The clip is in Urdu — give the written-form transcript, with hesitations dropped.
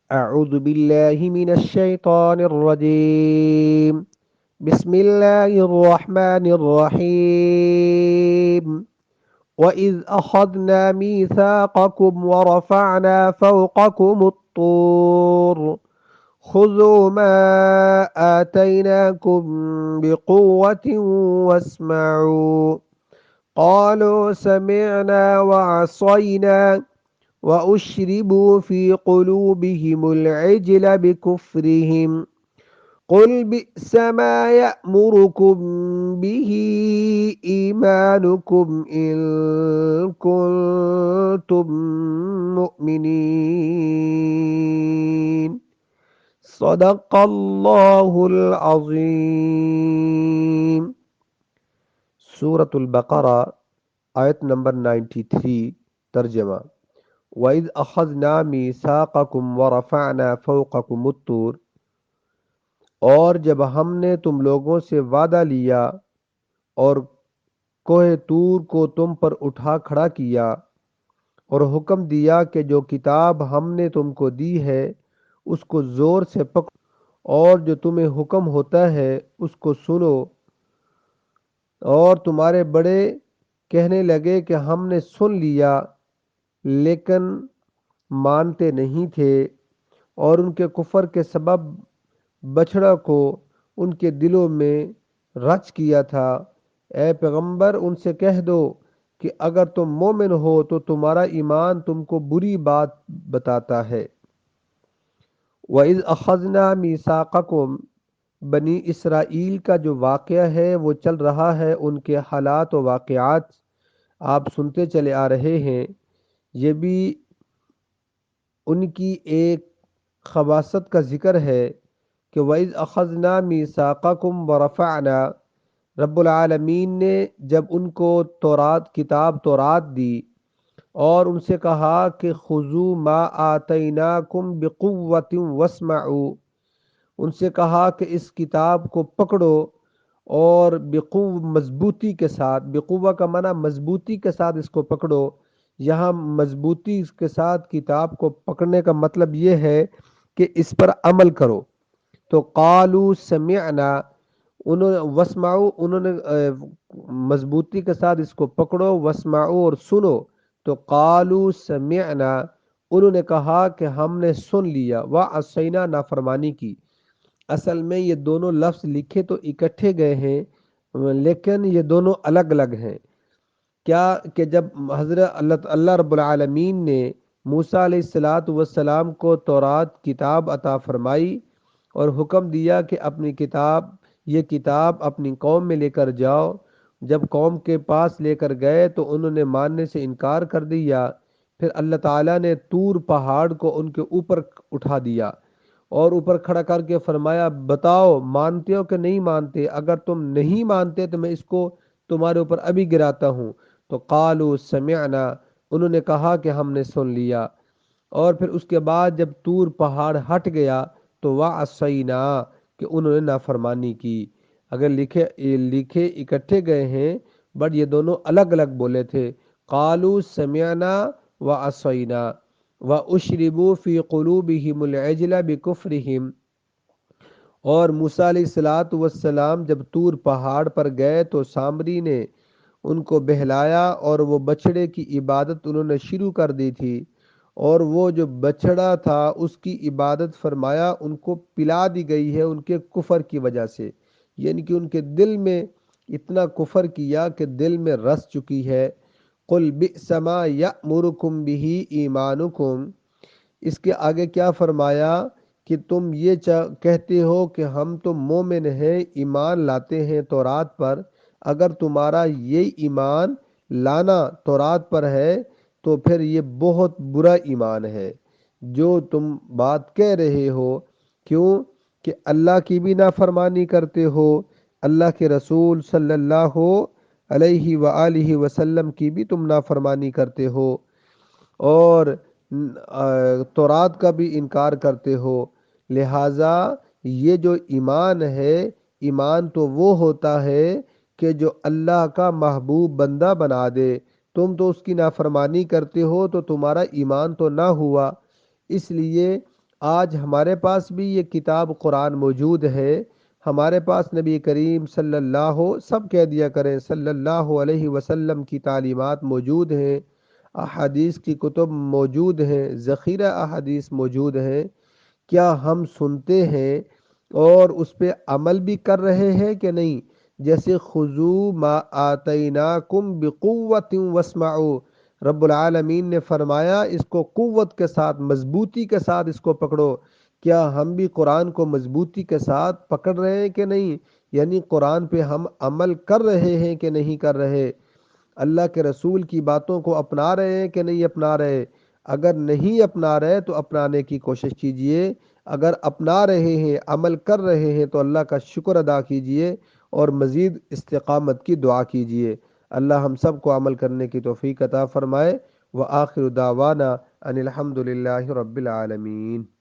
أعوذ بالله من الشيطان الرجيم. بسم الله الرحمن الرحيم. وإذ أخذنا ميثاقكم ورفعنا فوقكم الطور خذوا ما آتيناكم بقوة واسمعوا. قالوا سمعنا وعصينا وأشربوا في قلوبهم العجل بكفرهم. قل بئس ما يأمركم به إيمانكم إن كنتم مؤمنين. صدق الله العظیم. سورة البقرہ آیت نمبر 93. ترجمہ: وَإِذْ أَخَذْنَا مِيثَاقَكُمْ وَرَفَعْنَا فَوْقَكُمُ الطُّورَ، اور جب ہم نے تم لوگوں سے وعدہ لیا اور کوہ طور کو تم پر اٹھا کھڑا کیا، اور حکم دیا کہ جو کتاب ہم نے تم کو دی ہے اس کو زور سے پکڑو، اور جو تمہیں حکم ہوتا ہے اس کو سنو۔ اور تمہارے بڑے کہنے لگے کہ ہم نے سن لیا، لیکن مانتے نہیں تھے، اور ان کے کفر کے سبب بچھڑا کو ان کے دلوں میں رچ کیا تھا۔ اے پیغمبر ان سے کہہ دو کہ اگر تم مومن ہو تو تمہارا ایمان تم کو بری بات بتاتا ہے۔ وَإِذْ أَخَذْنَا مِيثَاقَكُمْ، بنی اسرائیل کا جو واقعہ ہے وہ چل رہا ہے، ان کے حالات و واقعات آپ سنتے چلے آ رہے ہیں۔ یہ بھی ان کی ایک خباثت کا ذکر ہے کہ وَإِذْ أَخَذْنَا مِيثَاقَكُمْ وَرَفَعْنَا، رب العالمین نے جب ان کو کتاب تورات دی اور ان سے کہا کہ خذوا ما آتیناکم بقوۃ واسمعوا، ان سے کہا کہ اس کتاب کو پکڑو اور مضبوطی کے ساتھ، بقوہ کا معنی مضبوطی کے ساتھ اس کو پکڑو۔ یہاں مضبوطی کے ساتھ کتاب کو پکڑنے کا مطلب یہ ہے کہ اس پر عمل کرو۔ تو قالوا سمعنا، انہوں نے مضبوطی کے ساتھ اس کو پکڑو، واسمعوا اور سنو۔ تو قالوا سمعنا، انہوں نے کہا کہ ہم نے سن لیا، وعصینا نافرمانی کی۔ اصل میں یہ دونوں لفظ لکھے تو اکٹھے گئے ہیں لیکن یہ دونوں الگ الگ ہیں۔ کیا کہ جب حضرت اللہ رب العالمین نے موسیٰ علیہ السلام کو تورات کتاب عطا فرمائی اور حکم دیا کہ یہ کتاب اپنی قوم میں لے کر جاؤ، جب قوم کے پاس لے کر گئے تو انہوں نے ماننے سے انکار کر دیا۔ پھر اللہ تعالیٰ نے طور پہاڑ کو ان کے اوپر اٹھا دیا اور اوپر کھڑا کر کے فرمایا بتاؤ مانتے ہو کہ نہیں مانتے؟ اگر تم نہیں مانتے تو میں اس کو تمہارے اوپر ابھی گراتا ہوں۔ تو قالوا سمعنا، انہوں نے کہا کہ ہم نے سن لیا۔ اور پھر اس کے بعد جب طور پہاڑ ہٹ گیا تو وعصینا، کہ انہوں نے نافرمانی کی۔ اگر لکھے اکٹھے گئے ہیں بٹ یہ دونوں الگ الگ بولے تھے۔ قالوا سمعنا وعصینا وَأُشْرِبُوا فِي قُلُوبِهِمُ الْعِجْلَ بِكُفْرِهِمْ، اور موسیٰ علیہ السلام جب طور پہاڑ پر گئے تو سامری نے ان کو بہلایا اور وہ بچھڑے کی عبادت انہوں نے شروع کر دی تھی، اور وہ جو بچھڑا تھا اس کی عبادت فرمایا ان کو پلا دی گئی ہے ان کے کفر کی وجہ سے، یعنی کہ ان کے دل میں اتنا کفر کیا کہ دل میں رس چکی ہے۔ قل بئس ما یأمرکم بہ ایمانکم، اس کے آگے کیا فرمایا کہ تم یہ کہتے ہو کہ ہم تو مومن ہیں، ایمان لاتے ہیں تورات پر، اگر تمہارا یہ ایمان لانا تورات پر ہے تو پھر یہ بہت برا ایمان ہے جو تم بات کہہ رہے ہو۔ کیوں کہ اللہ کی بھی نافرمانی کرتے ہو، اللہ کے رسول صلی اللہ علیہ وآلہ وسلم کی بھی تم نافرمانی کرتے ہو، اور تورات کا بھی انکار کرتے ہو۔ لہٰذا یہ جو ایمان ہے، ایمان تو وہ ہوتا ہے کہ جو اللہ کا محبوب بندہ بنا دے، تم تو اس کی نافرمانی کرتے ہو تو تمہارا ایمان تو نہ ہوا۔ اس لیے آج ہمارے پاس بھی یہ کتاب قرآن موجود ہے، ہمارے پاس نبی کریم صلی اللہ سب کہہ دیا کریں صلی اللہ علیہ وسلم کی تعلیمات موجود ہیں، احادیث کی کتب موجود ہیں، ذخیرہ احادیث موجود ہیں۔ کیا ہم سنتے ہیں اور اس پہ عمل بھی کر رہے ہیں کہ نہیں؟ جیسے خذو ما آتیناکم بقوت واسمعوا، رب العالمین نے فرمایا اس کو قوت کے ساتھ، مضبوطی کے ساتھ اس کو پکڑو۔ کیا ہم بھی قرآن کو مضبوطی کے ساتھ پکڑ رہے ہیں کہ نہیں؟ یعنی قرآن پہ ہم عمل کر رہے ہیں کہ نہیں کر رہے؟ اللہ کے رسول کی باتوں کو اپنا رہے ہیں کہ نہیں اپنا رہے؟ اگر نہیں اپنا رہے تو اپنانے کی کوشش کیجئے، اگر اپنا رہے ہیں، عمل کر رہے ہیں تو اللہ کا شکر ادا کیجئے اور مزید استقامت کی دعا کیجئے۔ اللہ ہم سب کو عمل کرنے کی توفیق عطا فرمائے۔ وآخر دعوانا ان الحمد للہ رب العالمین۔